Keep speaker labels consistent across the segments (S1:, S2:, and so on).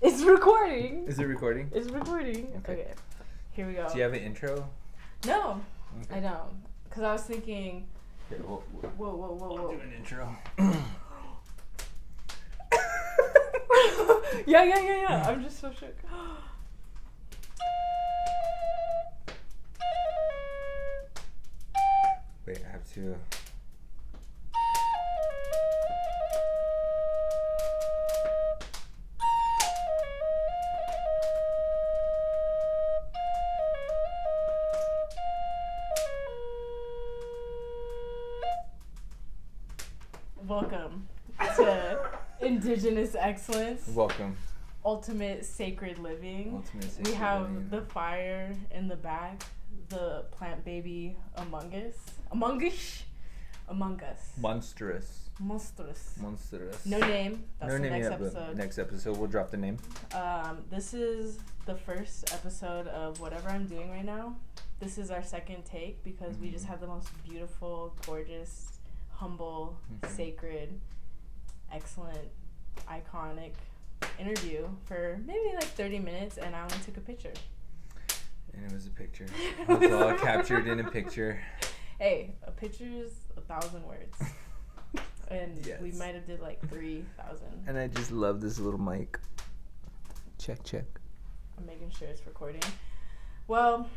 S1: It's recording.
S2: Is it recording?
S1: It's recording. Okay. Here we go.
S2: Do you have an intro?
S1: No,
S2: okay.
S1: I don't. Because I was thinking...
S2: Here,
S1: whoa.
S2: I'll do an intro.
S1: Yeah. I'm just so shook.
S2: Wait, I have to...
S1: Welcome to Indigenous Excellence.
S2: Welcome.
S1: Ultimate Sacred Living.
S2: Ultimate Sacred
S1: We have
S2: Living.
S1: the fire in the back, the plant baby among us.
S2: Monstrous.
S1: No name. That's
S2: No
S1: the
S2: name
S1: next
S2: yet,
S1: episode.
S2: but next episode we'll drop the name.
S1: This is the first episode of whatever I'm doing right now. This is our second take because we just had the most beautiful, gorgeous, humble, sacred, excellent, iconic interview for maybe like 30 minutes, and I only took a picture.
S2: And it was a picture. It was all captured in a picture.
S1: Hey, a picture's 1,000 words. And
S2: yes.
S1: we might have did like 3,000.
S2: And I just love this little mic. Check.
S1: I'm making sure it's recording. Well,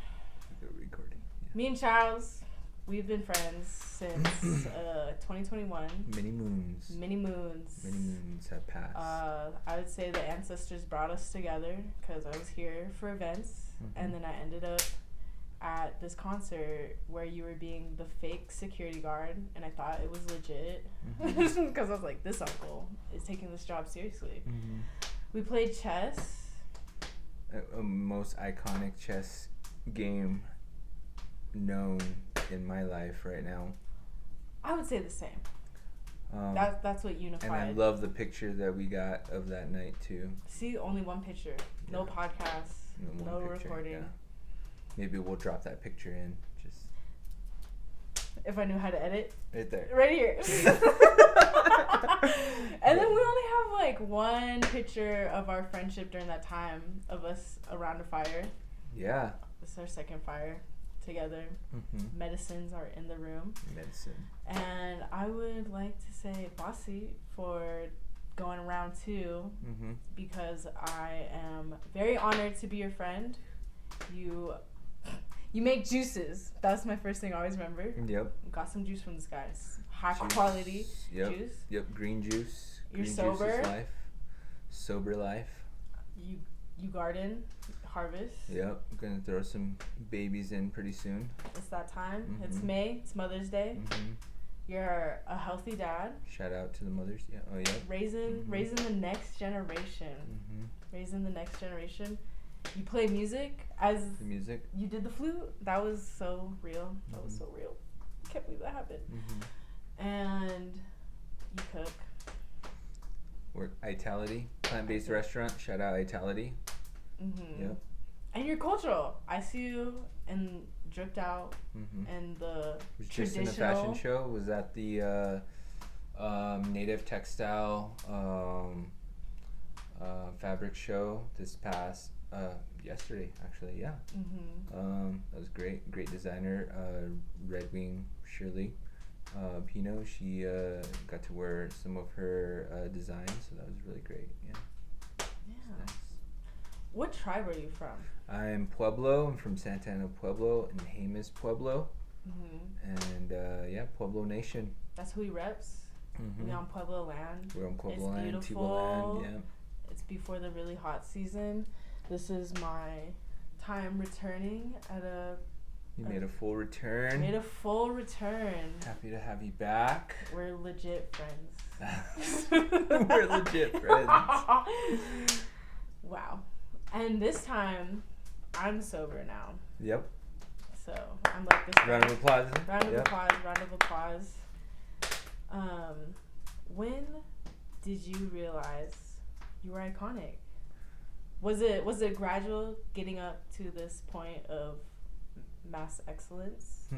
S2: Recording. Yeah.
S1: me and Charles, we've been friends since 2021.
S2: Many moons.
S1: Many moons
S2: have passed.
S1: I would say the ancestors brought us together because I was here for events, and then I ended up at this concert where you were being the fake security guard, and I thought it was legit because I was like, this uncle is taking this job seriously. We played chess.
S2: A most iconic chess game known in my life right now.
S1: I would say the same. That's what unified.
S2: And I love the picture that we got of that night too.
S1: See, only one picture. No podcast. No recording.
S2: Yeah. Maybe we'll drop that picture in. Just
S1: if I knew how to edit.
S2: right there.
S1: Right here. And then we only have like one picture of our friendship during that time of us around a fire.
S2: Yeah.
S1: This is our second fire together. Medicines are in the room. And I would like to say Bossy for going around two because I am very honored to be your friend. You make juices. That's my first thing I always remember.
S2: Yep.
S1: Got some juice from this guy. It's high quality juice.
S2: Yep. Green juice.
S1: You're
S2: Green
S1: sober.
S2: Juice is life. Sober life.
S1: You garden, harvest.
S2: Yep. I'm gonna throw some babies in pretty soon.
S1: It's that time. It's May. It's Mother's Day. You're a healthy dad.
S2: Shout out to the mothers. Yeah. Oh yeah.
S1: Raising the next generation. Raising the next generation. You play music as
S2: the music.
S1: You did the flute. That was so real. That was so real. Can't believe that happened. And you cook.
S2: Work Itality, plant-based restaurant. Shout out Itality. Yep.
S1: And you're cultural. I see you in dripped out and the
S2: was
S1: traditional.
S2: just in a fashion show. Was at the native textile fabric show this past yesterday actually. Yeah. That was great designer, Red Wing Shirley Pino. She got to wear some of her designs, so that was really great. Yeah. Nice.
S1: What tribe are you from?
S2: I'm Pueblo. I'm from Santa Ana Pueblo and Jemez Pueblo. And Pueblo Nation.
S1: That's who he reps. We're on Pueblo land.
S2: We're on Pueblo
S1: it's
S2: land,
S1: beautiful.
S2: Tiwa land, yeah.
S1: It's before the really hot season. This is my time returning at a...
S2: You made a full return.
S1: Happy
S2: to have you back.
S1: We're legit friends.
S2: We're legit friends.
S1: Wow. And this time, I'm sober now.
S2: Yep.
S1: So, I'm like this.
S2: Round of applause.
S1: Round of applause. When did you realize you were iconic? Was it gradual getting up to this point of mass excellence?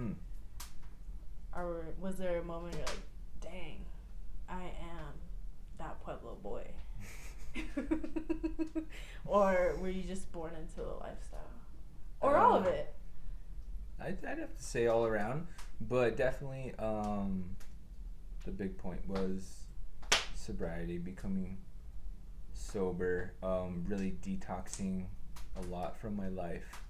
S1: Or was there a moment you're like, dang, I am that Pueblo boy? Or were you just born into the lifestyle? Or all of it?
S2: I'd have to say all around, but definitely the big point was sobriety, becoming sober, really detoxing a lot from my life.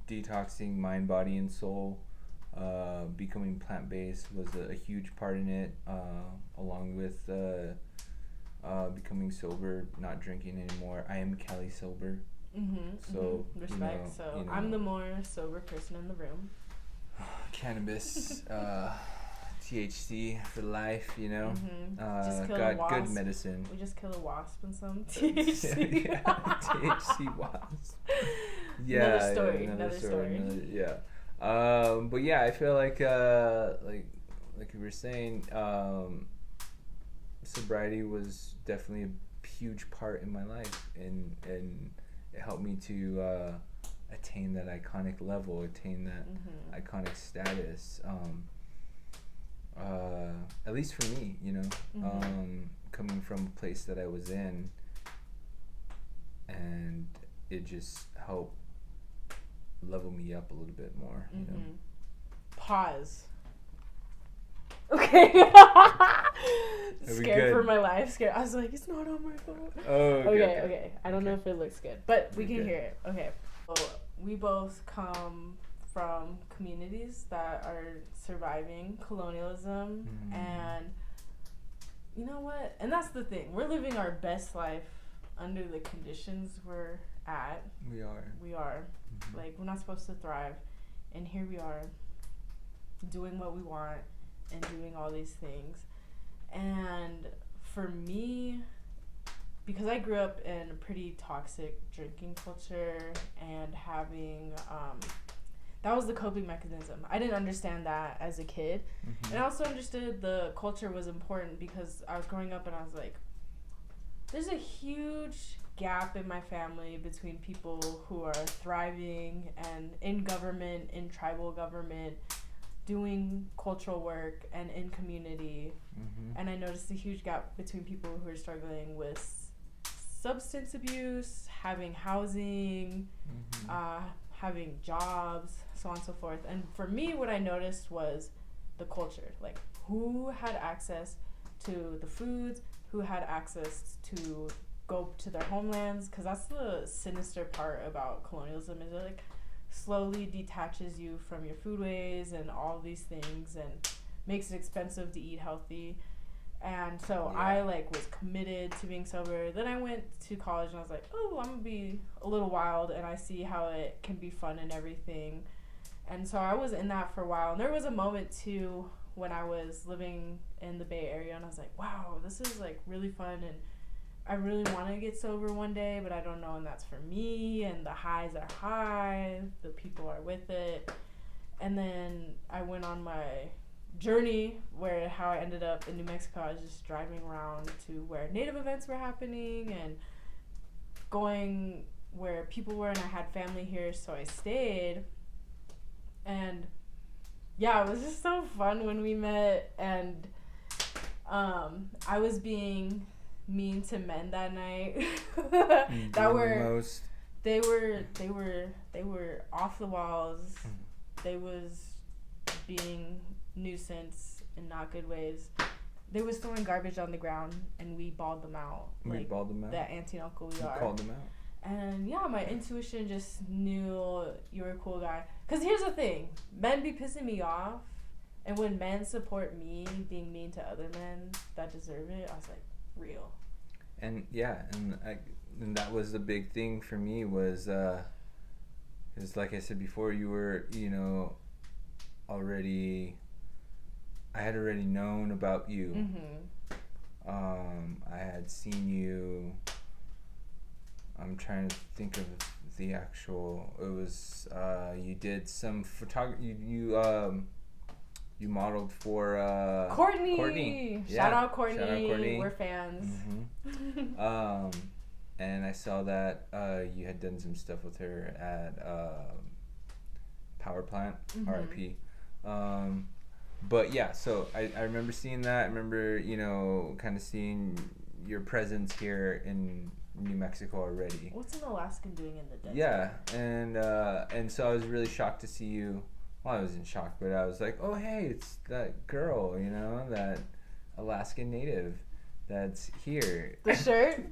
S2: Detoxing mind, body, and soul. Becoming plant-based was a huge part in it, along with becoming sober, not drinking anymore. I am Cali sober. So
S1: respect. I'm the more sober person in the room.
S2: Cannabis, THC for life,
S1: Just kill
S2: got
S1: a wasp.
S2: good medicine.
S1: We just kill a wasp and some THC.
S2: Yeah, THC wasp. Yeah,
S1: another story.
S2: But yeah, I feel like we were saying, sobriety was definitely a huge part in my life, and it helped me to attain that iconic level, attain that iconic status. At least for me, coming from a place that I was in, and it just helped level me up a little bit more.
S1: Pause. Okay. Scared for my life. Scared. I was like, it's not on my phone.
S2: Oh,
S1: okay. I don't know if it looks good, but we can hear it. Okay. So we both come from communities that are surviving colonialism, and you know what? And that's the thing. We're living our best life under the conditions we're at. We are. Like, we're not supposed to thrive, and here we are doing what we want and doing all these things. And for me, because I grew up in a pretty toxic drinking culture and having that was the coping mechanism. I didn't understand that as a kid. And I also understood the culture was important because I was growing up and I was like, there's a huge gap in my family between people who are thriving and in government, in tribal government, doing cultural work, and in community. And I noticed a huge gap between people who are struggling with substance abuse, having housing, having jobs, so on and so forth. And for me, what I noticed was the culture, like who had access to the foods, who had access to go to their homelands, because that's the sinister part about colonialism, is it like slowly detaches you from your foodways and all these things and makes it expensive to eat healthy. And so I was committed to being sober. Then I went to college and I was like, oh, I'm gonna be a little wild, and I see how it can be fun and everything. And so I was in that for a while. And there was a moment too when I was living in the Bay Area and I was like, wow, this is like really fun, and I really want to get sober one day, but I don't know, and that's for me, and the highs are high, the people are with it. And then I went on my journey how I ended up in New Mexico. I was just driving around to where Native events were happening and going where people were, and I had family here, so I stayed. And yeah, it was just so fun when we met, and I was being mean to men that night. They were off the walls. They was being nuisance in not good ways. They was throwing garbage on the ground, and we bawled them out. That auntie and uncle we are.
S2: Called them out.
S1: And yeah, my intuition just knew you were a cool guy. Because here's the thing, men be pissing me off, and when men support me being mean to other men that deserve it, I was like, real.
S2: And yeah, and that was the big thing for me was, because like I said before, you were, I had already known about you. I had seen you. I'm trying to think of the actual. It was you did some photography. You modeled for
S1: Courtney.
S2: Yeah.
S1: Shout out Courtney. We're fans.
S2: And I saw that you had done some stuff with her at Power Plant, RIP. But yeah, so I remember seeing that. I remember, you know, kind of seeing your presence here in New Mexico already.
S1: What's an Alaskan doing in the desert?
S2: Yeah, and so I was really shocked to see you. Well, I was in shock, but I was like, oh, hey, it's that girl, you know, that Alaskan native that's here.
S1: The shirt?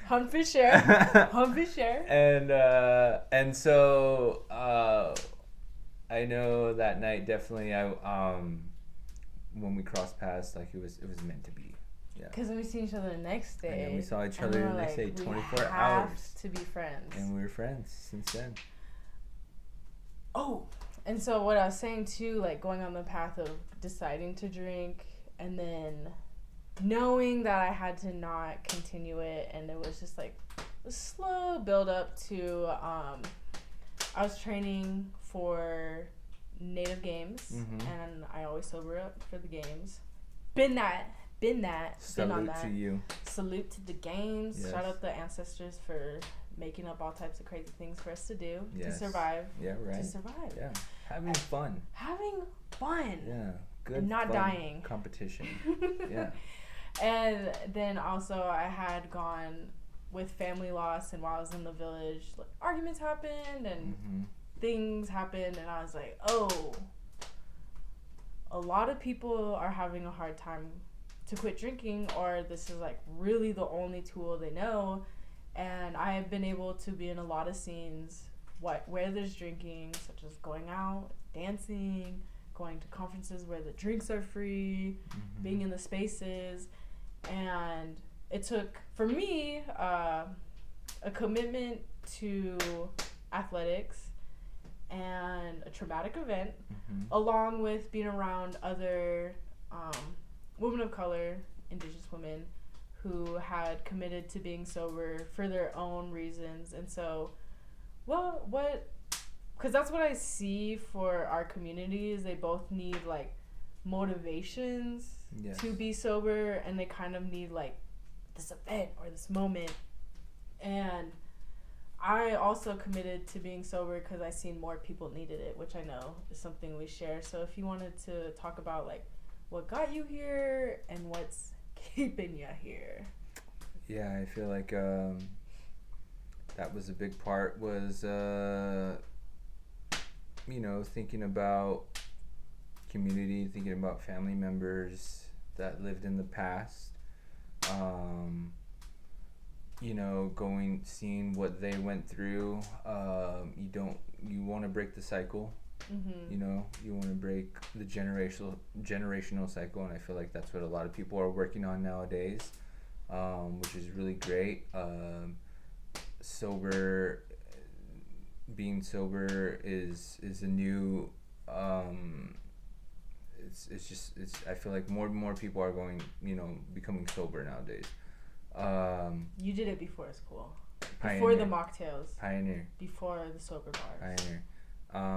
S1: Hunt for share. Hunt for share.
S2: And so I know that night definitely when we crossed paths, like it was meant to be. Yeah.
S1: Because we see each other the next day.
S2: And then we saw each other the next day, 24 hours.
S1: To be friends.
S2: And we were friends since then.
S1: Oh, and so what I was saying too, like going on the path of deciding to drink and then knowing that I had to not continue it, and it was just like a slow build up to I was training for native games, and I always sober up for the games. Been that.
S2: Salute to you.
S1: Salute to the games.
S2: Yes.
S1: Shout out the ancestors for making up all types of crazy things for us to do to
S2: Yes.
S1: survive.
S2: Yeah, right.
S1: To survive.
S2: Yeah, having fun.
S1: Yeah,
S2: Good.
S1: And not
S2: fun
S1: dying.
S2: Competition. Yeah.
S1: And then also I had gone with family loss, and while I was in the village, like, arguments happened and things happened, and I was like, oh, a lot of people are having a hard time to quit drinking, or this is like really the only tool they know. And I have been able to be in a lot of scenes where there's drinking, such as going out, dancing, going to conferences where the drinks are free, being in the spaces. And it took, for me, a commitment to athletics and a traumatic event, along with being around other women of color, indigenous women, who had committed to being sober for their own reasons. And so, because that's what I see for our communities. They both need, like, motivations to be sober, and they kind of need, like, this event or this moment. And I also committed to being sober because I seen more people needed it, which I know is something we share. So if you wanted to talk about, like, what got you here and what's keeping you here.
S2: Yeah, I feel like that was a big part, was thinking about community, thinking about family members that lived in the past, seeing what they went through. You want to break the cycle. You want to break the generational cycle, and I feel like that's what a lot of people are working on nowadays, which is really great. Being sober is a new. I feel like more and more people are becoming sober nowadays.
S1: You did it before school.
S2: Pioneer.
S1: Before the mocktails.
S2: Pioneer.
S1: Before the sober bars.
S2: Pioneer.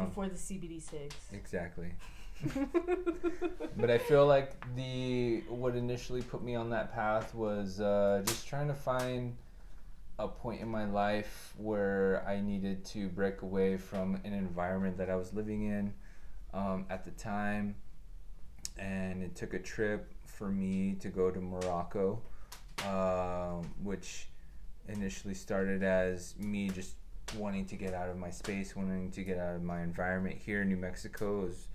S1: Before the CBD cigs.
S2: Exactly. But I feel like what initially put me on that path was just trying to find a point in my life where I needed to break away from an environment that I was living in at the time. And it took a trip for me to go to Morocco, which initially started as me just wanting to get out of my space, wanting to get out of my environment. Here in New Mexico is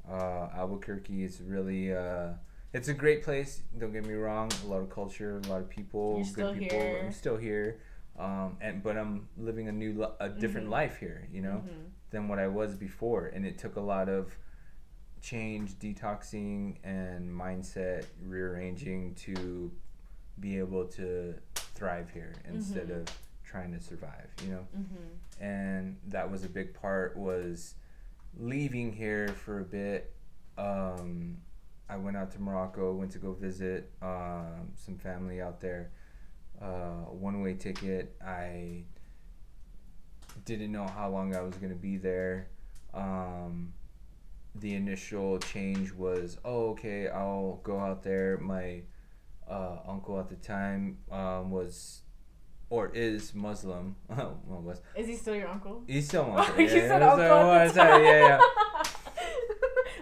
S2: Albuquerque is really it's a great place, don't get me wrong. A lot of culture, a lot of people.
S1: You're still
S2: good people.
S1: here.
S2: I'm still here, but I'm living a different life here, than what I was before. And it took a lot of change, detoxing, and mindset rearranging to be able to thrive here instead of trying to survive, And that was a big part, was leaving here for a bit. I went out to Morocco, went to go visit some family out there. One-way ticket. I didn't know how long I was going to be there. The initial change was, okay, I'll go out there. My uncle at the time is Muslim.
S1: Is he still your uncle?
S2: He's still my uncle.
S1: You said uncle at the time.
S2: Yeah.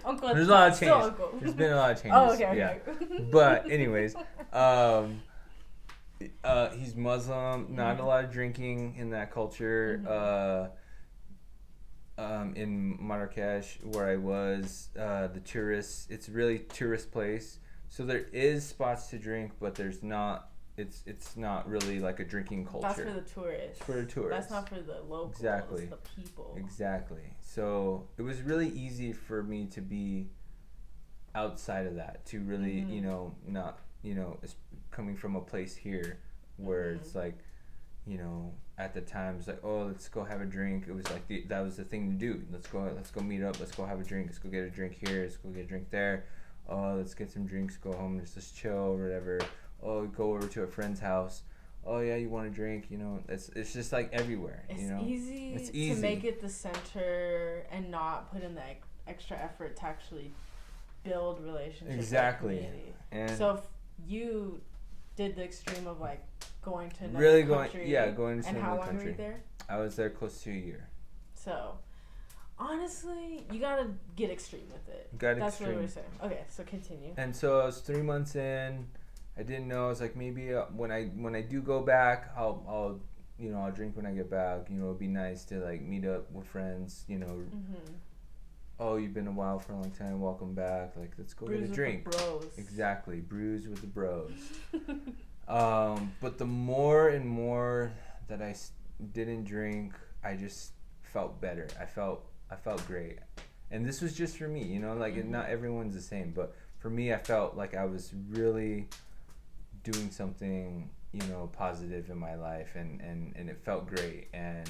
S1: Uncle.
S2: There's a lot of change.
S1: Uncle.
S2: There's been a lot of changes.
S1: Oh, okay.
S2: Yeah. But anyways, he's Muslim. Not a lot of drinking in that culture. In Marrakesh, where I was, the tourists. It's really tourist place. So there is spots to drink, but there's not. It's not really like a drinking culture.
S1: That's for the tourists.
S2: For the tourists.
S1: That's not for the locals.
S2: Exactly.
S1: The people.
S2: Exactly. So it was really easy for me to be outside of that, to really, not, coming from a place here where it's like, at the time it's like, oh, let's go have a drink. It was like that was the thing to do. Let's go meet up. Let's go have a drink. Let's go get a drink here. Let's go get a drink there. Oh, let's get some drinks. Go home. Let's just chill or whatever. Oh, go over to a friend's house. Oh yeah, you want a drink? It's just like everywhere.
S1: It's easy to make it the center and not put in the extra effort to actually build relationships.
S2: Exactly.
S1: And so if you did the extreme of like going to another country,
S2: going to another country.
S1: And how long were you there?
S2: I was there close to a year.
S1: So, honestly, you gotta get extreme with it. That's what we're saying. Okay, so continue.
S2: And so I was 3 months in. I didn't know. I was like, maybe when I do go back, I'll drink when I get back. It'd be nice to like meet up with friends. Oh, you've been a while for a long time. Welcome back. Like, let's go get a drink.
S1: With the bros.
S2: Exactly, brews with the bros. But the more and more that I didn't drink, I just felt better. I felt great, and this was just for me. Not everyone's the same, but for me, I felt like I was really doing something positive in my life, and it felt great, and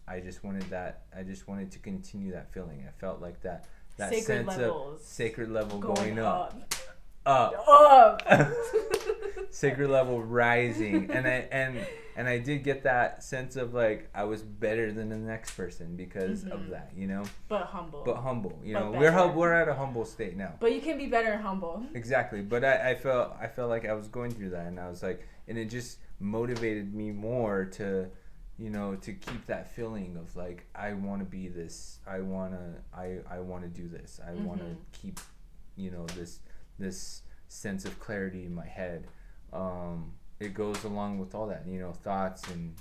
S2: I just wanted to continue that feeling. I felt like that
S1: sacred
S2: sense
S1: levels.
S2: of sacred level going up sacred level rising, and I did get that sense of like I was better than the next person because of that,
S1: But humble.
S2: We're at a humble state now.
S1: But you can be better and humble.
S2: Exactly. But I felt like I was going through that, and I was like, and it just motivated me more to to keep that feeling of like I want to be this. I want to do this. I want to keep this sense of clarity in my head. It goes along with all that, thoughts and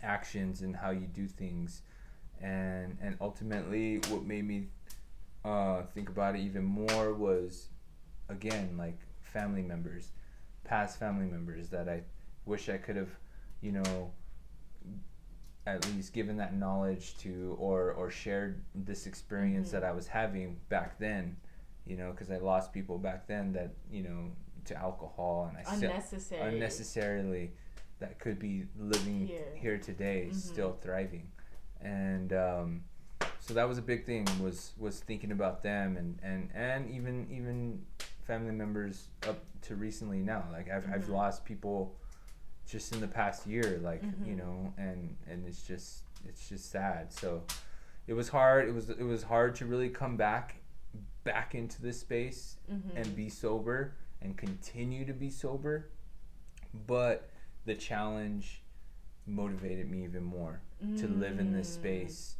S2: actions and how you do things, and ultimately what made me think about it even more was, again, like past family members that I wish I could have, at least given that knowledge to, or shared this experience that I was having back then, because I lost people back then that, to alcohol, and I unnecessarily that could be living here today, still thriving, and so that was a big thing, was thinking about them, and even family members up to recently now. Like I've lost people just in the past year, like and it's just sad. So it was hard. It was hard to really come back into this space and be sober and continue to be sober, but the challenge motivated me even more to live in this space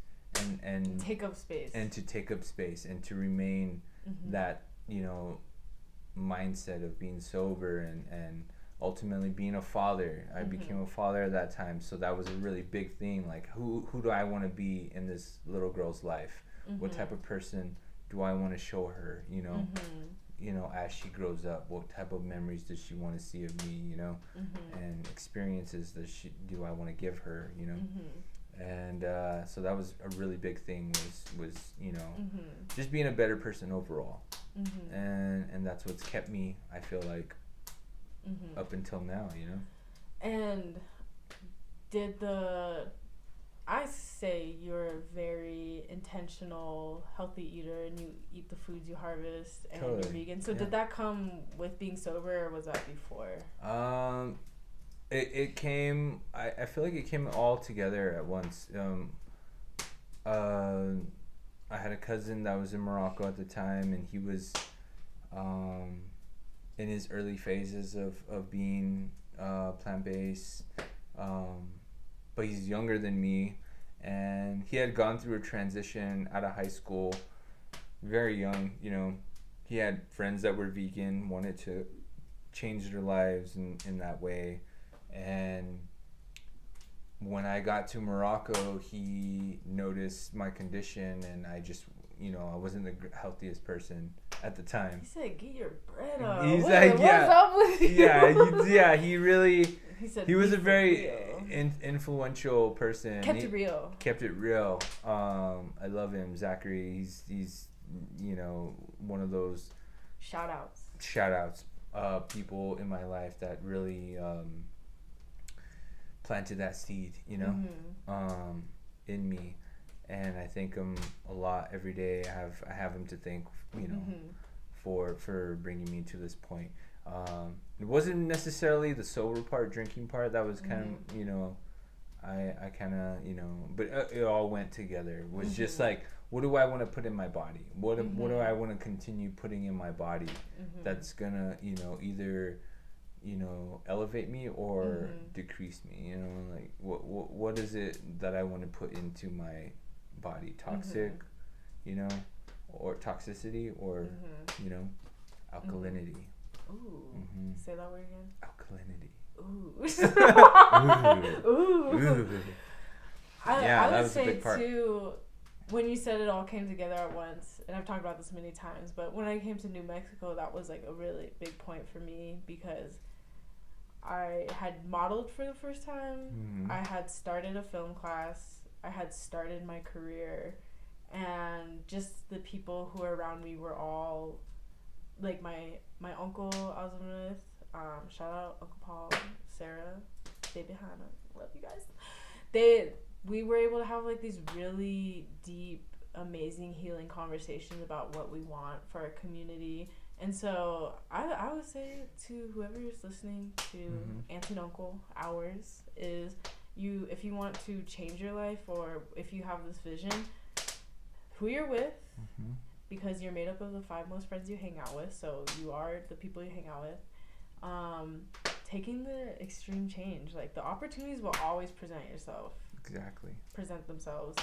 S2: and
S1: take up space
S2: and to remain that mindset of being sober and ultimately being a father. I became a father at that time, so that was a really big thing. Like, who do I want to be in this little girl's life? What type of person do I want to show her, as she grows up? What type of memories does she want to see of me, and experiences do I want to give her, and so that was a really big thing, was just being a better person overall, and that's what's kept me, I feel like, up until now,
S1: And I say you're a very intentional, healthy eater, and you eat the foods you harvest, and you're vegan. So did that come with being sober, or was that before?
S2: It came. I feel like it came all together at once. I had a cousin that was in Morocco at the time, and he was in his early phases of being plant-based. But he's younger than me, and he had gone through a transition out of high school, very young, he had friends that were vegan, wanted to change their lives in that way. And when I got to Morocco, he noticed my condition, and I just, I wasn't the healthiest person at the time.
S1: He said, "Get your bread up."
S2: He's like, yeah,
S1: what's up with you?
S2: yeah. He really,
S1: said,
S2: he was a very influential person.
S1: Kept it real.
S2: Kept it real. I love him, Zachary. He's one of those shout outs people in my life that really planted that seed, in me. And I thank him a lot every day. I have him to thank, for bringing me to this point. It wasn't necessarily the sober part, drinking part. That was kind of, I kind of, but it all went together. It was just like, what do I want to put in my body? What do I want to continue putting in my body that's gonna, either, elevate me or decrease me? Like what is it that I want to put into my body? Toxic, or toxicity, or alkalinity.
S1: Ooh. Say that word again.
S2: Alkalinity.
S1: Ooh. Ooh. I would say too, when you said it all came together at once, and I've talked about this many times, but when I came to New Mexico, that was like a really big point for me, because I had modeled for the first time. I had started a film class. I had started my career, and just the people who were around me were all like my uncle I was living with. Shout out Uncle Paul, Sarah, baby Hannah, love you guys. We were able to have like these really deep, amazing healing conversations about what we want for our community. And so I would say to whoever is listening, to auntie and uncle, ours is, if you want to change your life, or if you have this vision, who you're with, because you're made up of the 5 most friends you hang out with, so you are the people you hang out with. Taking the extreme change, like the opportunities will always present themselves,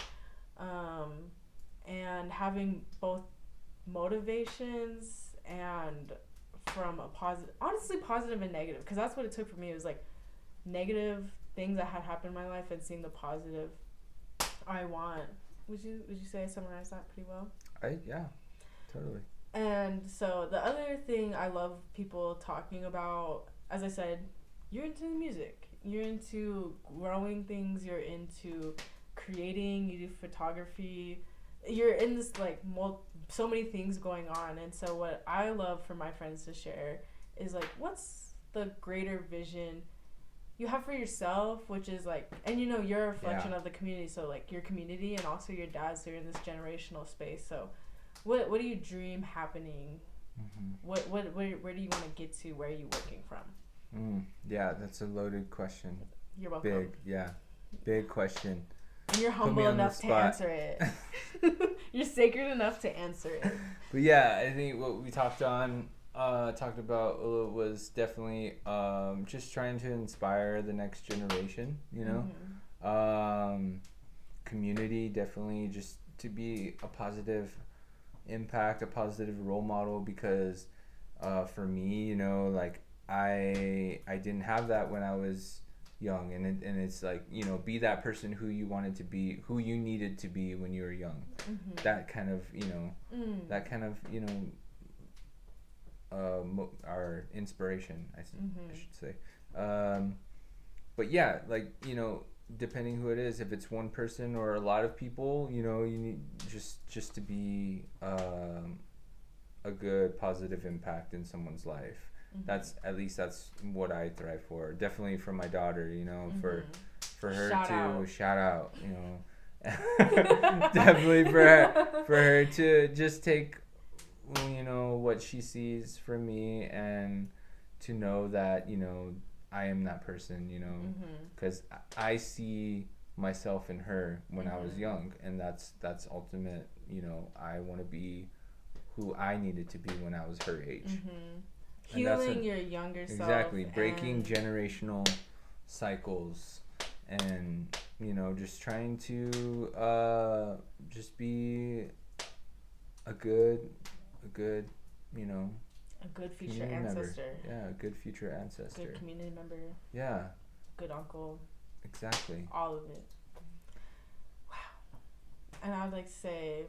S1: and having both motivations and from a positive and negative, because that's what it took for me. It was like negative things that had happened in my life and seeing the positive I want. Would you say I summarized that pretty well?
S2: Yeah, totally.
S1: And so the other thing I love people talking about, as I said, you're into music, you're into growing things, you're into creating, you do photography, you're in this like so many things going on. And so what I love for my friends to share is like, what's the greater vision you have for yourself, which is like, and you're a reflection of the community, so like your community and also your dad's, so you're in this generational space. So what do you dream happening? Where do you want to get to? Where are you working from?
S2: Yeah, that's a loaded question.
S1: You're welcome.
S2: Big question.
S1: And you're humble enough to answer it. You're sacred enough to answer it.
S2: But yeah, I think what we talked about was definitely just trying to inspire the next generation, community, definitely, just to be a positive impact, a positive role model, because for me, like I didn't have that when I was young, and it's like, be that person who you wanted to be, who you needed to be when you were young. That kind of our inspiration, I should say. But yeah, like, depending who it is, if it's one person or a lot of people, you need just to be a good positive impact in someone's life. That's what I thrive for. Definitely for my daughter, for her shout out, definitely for her to just take, what she sees from me, and to know that, I am that person, because I see myself in her when I was young, and that's ultimate. I want to be who I needed to be when I was her age.
S1: Healing your younger self.
S2: Exactly, breaking generational cycles, and just trying to just be a good, you know,
S1: a good future
S2: community
S1: ancestor.
S2: Member. Yeah, a good future ancestor.
S1: Good community member.
S2: Yeah.
S1: Good uncle.
S2: Exactly.
S1: All of it. Wow. And I'd like to say,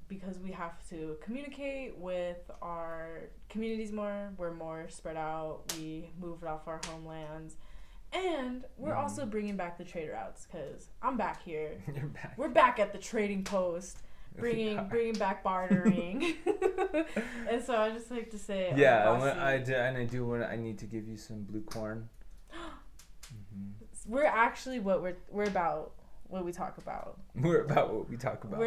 S1: because we have to communicate with our communities more, we're more spread out, we moved off our homelands, and we're also bringing back the trade routes, because I'm back here.
S2: You're back.
S1: We're back at the trading post, bringing back bartering. And so I just like to say,
S2: yeah, I need to give you some blue corn.
S1: We're actually we're about what we talk about.
S2: We're about what we talk about.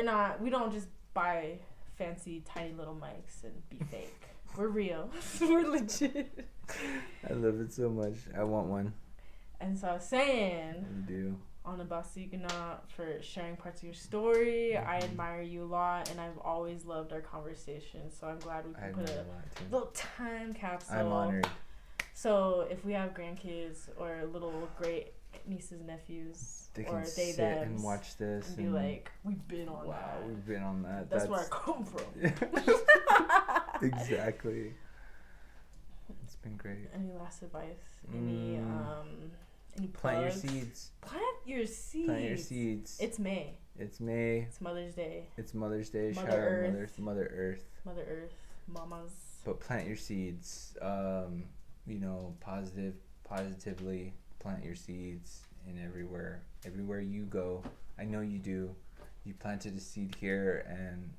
S1: We don't just buy fancy tiny little mics and be fake. We're real. We're legit.
S2: I love it so much. I want one.
S1: And so I was saying,
S2: you do.
S1: On a Basigana for sharing parts of your story. I admire you a lot, and I've always loved our conversation. So I'm glad we can put a little time capsule.
S2: I'm honored.
S1: So if we have grandkids or little great nieces and nephews,
S2: they
S1: or
S2: can sit and watch this
S1: and be like, we've been on that.
S2: Wow, we've been on that.
S1: That's where I come from.
S2: Exactly. It's been great.
S1: Any last advice? Any
S2: plant your
S1: plugs?
S2: seeds.
S1: Plant your seeds.
S2: Plant your seeds.
S1: It's May.
S2: It's May.
S1: It's Mother's Day.
S2: It's Mother's Day.
S1: Mother
S2: Shout
S1: Earth.
S2: out Mother Earth.
S1: Mother Earth. Mamas.
S2: But plant your seeds. You know, positively plant your seeds in everywhere you go. I know you do. You planted a seed here, and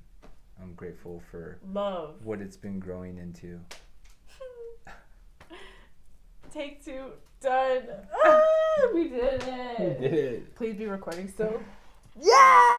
S2: I'm grateful for
S1: love
S2: what it's been growing into.
S1: Take 2. Done. We did it.
S2: We did it.
S1: Please be recording still. Yeah.